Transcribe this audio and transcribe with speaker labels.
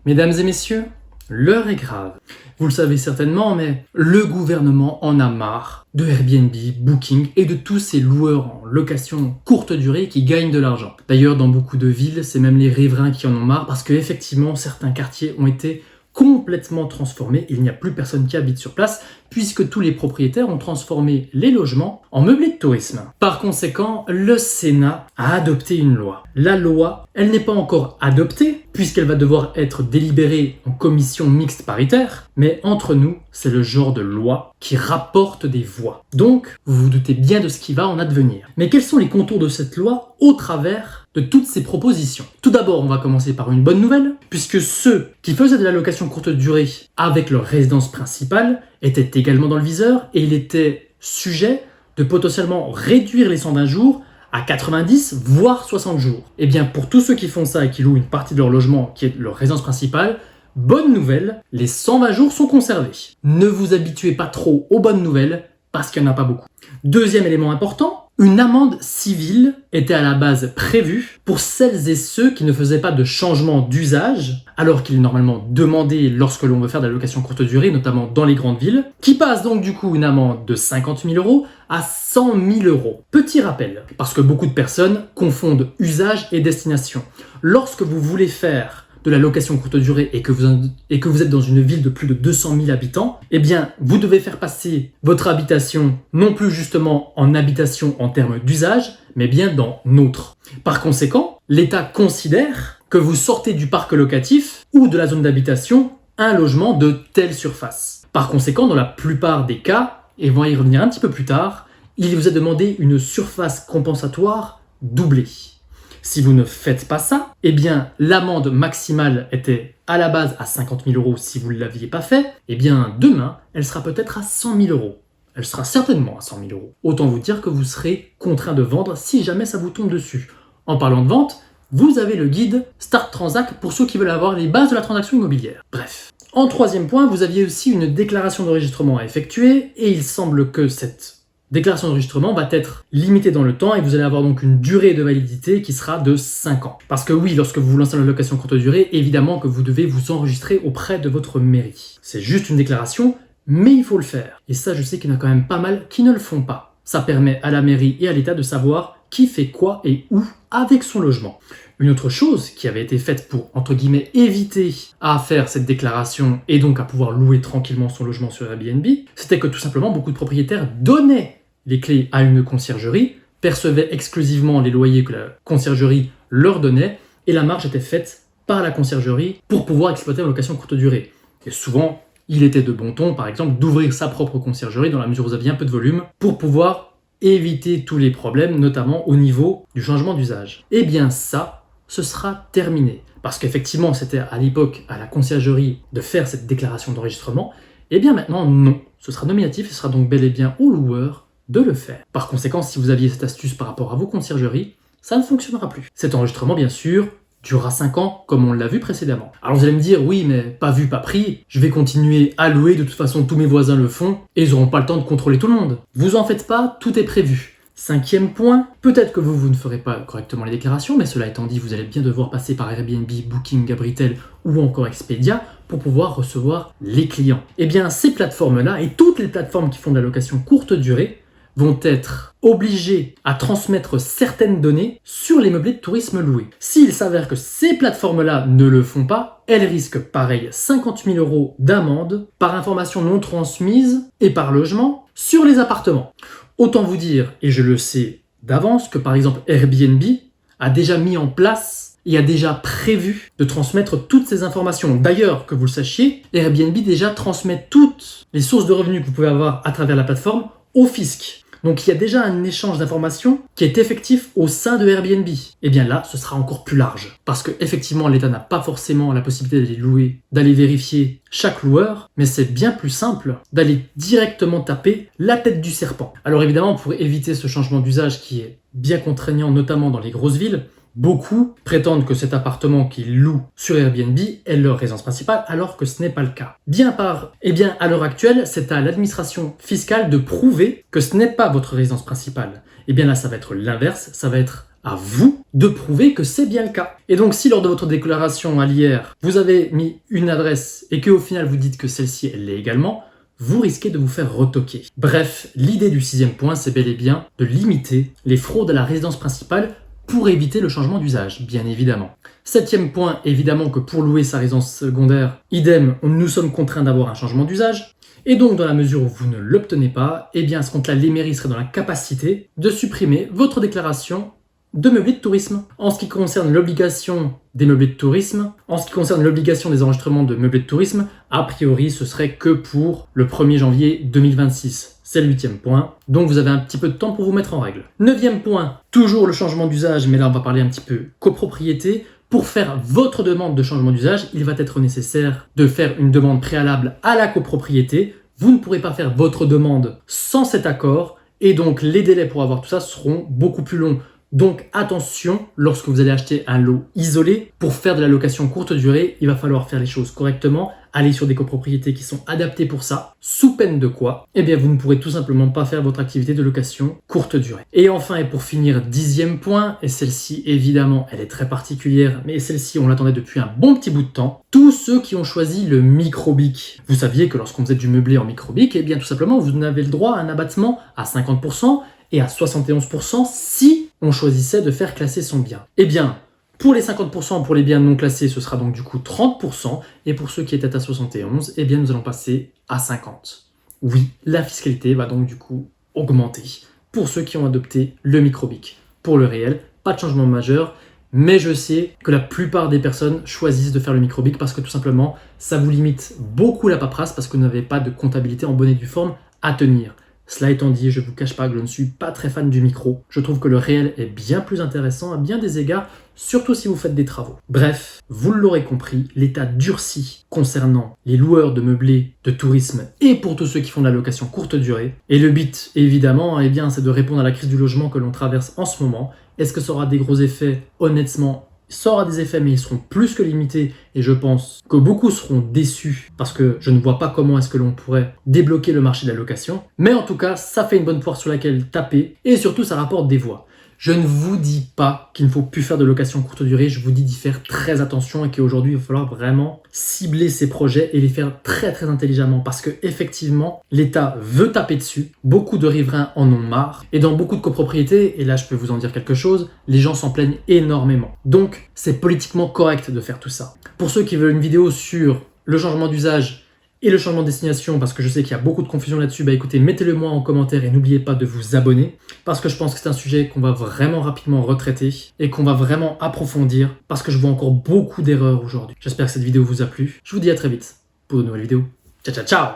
Speaker 1: Mesdames et messieurs, l'heure est grave. Vous le savez certainement, mais le gouvernement en a marre de Airbnb, Booking et de tous ces loueurs en location courte durée qui gagnent de l'argent. D'ailleurs, dans beaucoup de villes, c'est même les riverains qui en ont marre parce qu'effectivement, certains quartiers ont été complètement transformés. Il n'y a plus personne qui habite sur place puisque tous les propriétaires ont transformé les logements en meublés de tourisme. Par conséquent, le Sénat a adopté une loi. La loi, elle n'est pas encore adoptée puisqu'elle va devoir être délibérée en commission mixte paritaire, mais entre nous, c'est le genre de loi qui rapporte des voix. Donc, vous vous doutez bien de ce qui va en advenir. Mais quels sont les contours de cette loi au travers de toutes ces propositions? Tout d'abord, on va commencer par une bonne nouvelle, puisque ceux qui faisaient de la location courte durée avec leur résidence principale étaient également dans le viseur et il était sujet de potentiellement réduire les 120 jours à 90 voire 60 jours. Et bien pour tous ceux qui font ça et qui louent une partie de leur logement qui est leur résidence principale, bonne nouvelle, les 120 jours sont conservés. Ne vous habituez pas trop aux bonnes nouvelles parce qu'il n'y en a pas beaucoup. Deuxième élément important, une amende civile était à la base prévue pour celles et ceux qui ne faisaient pas de changement d'usage, alors qu'il est normalement demandé lorsque l'on veut faire de la location courte durée, notamment dans les grandes villes, qui passe donc du coup une amende de 50 000 € à 100 000 €. Petit rappel, parce que beaucoup de personnes confondent usage et destination. Lorsque vous voulez faire de la location courte durée et que vous êtes dans une ville de plus de 200 000 habitants, eh bien, vous devez faire passer votre habitation non plus justement en habitation en termes d'usage, mais bien dans neutre. Par conséquent, l'État considère que vous sortez du parc locatif ou de la zone d'habitation un logement de telle surface. Par conséquent, dans la plupart des cas, et on va y revenir un petit peu plus tard, il vous est demandé une surface compensatoire doublée. Si vous ne faites pas ça, eh bien l'amende maximale était à la base à 50 000 € si vous ne l'aviez pas fait, eh bien demain, elle sera peut-être à 100 000 €. Elle sera certainement à 100 000 €. Autant vous dire que vous serez contraint de vendre si jamais ça vous tombe dessus. En parlant de vente, vous avez le guide Start Transact pour ceux qui veulent avoir les bases de la transaction immobilière. Bref. En troisième point, vous aviez aussi une déclaration d'enregistrement à effectuer et il semble que cette déclaration d'enregistrement va être limitée dans le temps et vous allez avoir donc une durée de validité qui sera de 5 ans. Parce que oui, lorsque vous vous lancez dans la location courte durée, évidemment que vous devez vous enregistrer auprès de votre mairie. C'est juste une déclaration, mais il faut le faire. Et ça, je sais qu'il y en a quand même pas mal qui ne le font pas. Ça permet à la mairie et à l'État de savoir qui fait quoi et où avec son logement. Une autre chose qui avait été faite pour, entre guillemets, éviter à faire cette déclaration et donc à pouvoir louer tranquillement son logement sur Airbnb, c'était que tout simplement beaucoup de propriétaires donnaient les clés à une conciergerie, percevaient exclusivement les loyers que la conciergerie leur donnait et la marge était faite par la conciergerie pour pouvoir exploiter la location courte durée. Et souvent, il était de bon ton, par exemple, d'ouvrir sa propre conciergerie dans la mesure où vous aviez un peu de volume pour pouvoir éviter tous les problèmes, notamment au niveau du changement d'usage. Eh bien ça, ce sera terminé. Parce qu'effectivement, c'était à l'époque à la conciergerie de faire cette déclaration d'enregistrement. Eh bien maintenant, non. Ce sera nominatif et ce sera donc bel et bien au loueur de le faire. Par conséquent, si vous aviez cette astuce par rapport à vos conciergeries, ça ne fonctionnera plus. Cet enregistrement, bien sûr, durera 5 ans, comme on l'a vu précédemment. Alors vous allez me dire, oui, mais pas vu, pas pris, je vais continuer à louer, de toute façon tous mes voisins le font, et ils n'auront pas le temps de contrôler tout le monde. Vous en faites pas, tout est prévu. Cinquième point, peut-être que vous ne ferez pas correctement les déclarations, mais cela étant dit, vous allez bien devoir passer par Airbnb, Booking, Gabritel ou encore Expedia pour pouvoir recevoir les clients. Eh bien, ces plateformes-là, et toutes les plateformes qui font de la location courte durée, vont être obligés à transmettre certaines données sur les meublés de tourisme loués. S'il s'avère que ces plateformes-là ne le font pas, elles risquent pareil 50 000 € d'amende par information non transmise et par logement sur les appartements. Autant vous dire, et je le sais d'avance, que par exemple Airbnb a déjà mis en place et a déjà prévu de transmettre toutes ces informations. D'ailleurs, que vous le sachiez, Airbnb déjà transmet toutes les sources de revenus que vous pouvez avoir à travers la plateforme au fisc. Donc il y a déjà un échange d'informations qui est effectif au sein de Airbnb. Et bien là, ce sera encore plus large. Parce que effectivement, l'État n'a pas forcément la possibilité d'aller louer, d'aller vérifier chaque loueur, mais c'est bien plus simple d'aller directement taper la tête du serpent. Alors évidemment, pour éviter ce changement d'usage qui est bien contraignant, notamment dans les grosses villes, beaucoup prétendent que cet appartement qu'ils louent sur Airbnb est leur résidence principale, alors que ce n'est pas le cas. À l'heure actuelle, c'est à l'administration fiscale de prouver que ce n'est pas votre résidence principale. Et bien là, ça va être l'inverse, ça va être à vous de prouver que c'est bien le cas. Et donc si lors de votre déclaration à l'IR, vous avez mis une adresse et qu'au final vous dites que celle-ci elle l'est également, vous risquez de vous faire retoquer. Bref, l'idée du 6e point, c'est bel et bien de limiter les fraudes à la résidence principale pour éviter le changement d'usage, bien évidemment. 7e point, évidemment que pour louer sa résidence secondaire, idem, nous sommes contraints d'avoir un changement d'usage. Et donc, dans la mesure où vous ne l'obtenez pas, eh bien, à ce compte-là, les mairies seraient dans la capacité de supprimer votre déclaration de meublé de tourisme. En ce qui concerne l'obligation des meublés de tourisme, en ce qui concerne l'obligation des enregistrements de meublés de tourisme, a priori, ce serait que pour le 1er janvier 2026. C'est le 8e point, donc vous avez un petit peu de temps pour vous mettre en règle. 9e point, toujours le changement d'usage, mais là on va parler un petit peu copropriété. Pour faire votre demande de changement d'usage, il va être nécessaire de faire une demande préalable à la copropriété. Vous ne pourrez pas faire votre demande sans cet accord, et donc les délais pour avoir tout ça seront beaucoup plus longs. Donc attention, lorsque vous allez acheter un lot isolé, pour faire de la location courte durée, il va falloir faire les choses correctement, aller sur des copropriétés qui sont adaptées pour ça, sous peine de quoi, eh bien vous ne pourrez tout simplement pas faire votre activité de location courte durée. Et enfin, et pour finir, 10e point, et celle-ci évidemment elle est très particulière, mais celle-ci on l'attendait depuis un bon petit bout de temps, tous ceux qui ont choisi le microbic. Vous saviez que lorsqu'on faisait du meublé en microbic, eh bien tout simplement vous avez le droit à un abattement à 50%, et à 71% si on choisissait de faire classer son bien. Eh bien, pour les 50% pour les biens non classés, ce sera donc du coup 30%, et pour ceux qui étaient à 71%, eh bien nous allons passer à 50%. Oui, la fiscalité va donc du coup augmenter pour ceux qui ont adopté le microbic. Pour le réel, pas de changement majeur, mais je sais que la plupart des personnes choisissent de faire le microbic parce que tout simplement, ça vous limite beaucoup la paperasse parce que vous n'avez pas de comptabilité en bonne et due forme à tenir. Cela étant dit, je ne vous cache pas que je ne suis pas très fan du micro. Je trouve que le réel est bien plus intéressant à bien des égards, surtout si vous faites des travaux. Bref, vous l'aurez compris, l'État durcit concernant les loueurs de meublés de tourisme et pour tous ceux qui font de la location courte durée. Et le but, évidemment, eh bien, c'est de répondre à la crise du logement que l'on traverse en ce moment. Est-ce que ça aura des gros effets? Honnêtement, ça aura des effets, mais ils seront plus que limités et je pense que beaucoup seront déçus parce que je ne vois pas comment est-ce que l'on pourrait débloquer le marché de la location. Mais en tout cas, ça fait une bonne poire sur laquelle taper et surtout, ça rapporte des voix. Je ne vous dis pas qu'il ne faut plus faire de location courte durée, je vous dis d'y faire très attention et qu'aujourd'hui, il va falloir vraiment cibler ces projets et les faire très très intelligemment parce que effectivement, l'État veut taper dessus, beaucoup de riverains en ont marre et dans beaucoup de copropriétés, et là je peux vous en dire quelque chose, les gens s'en plaignent énormément. Donc, c'est politiquement correct de faire tout ça. Pour ceux qui veulent une vidéo sur le changement d'usage et le changement de destination, parce que je sais qu'il y a beaucoup de confusion là-dessus, bah écoutez, mettez-le moi en commentaire et n'oubliez pas de vous abonner, parce que je pense que c'est un sujet qu'on va vraiment rapidement retraiter et qu'on va vraiment approfondir, parce que je vois encore beaucoup d'erreurs aujourd'hui. J'espère que cette vidéo vous a plu. Je vous dis à très vite pour de nouvelles vidéos. Ciao ciao ciao!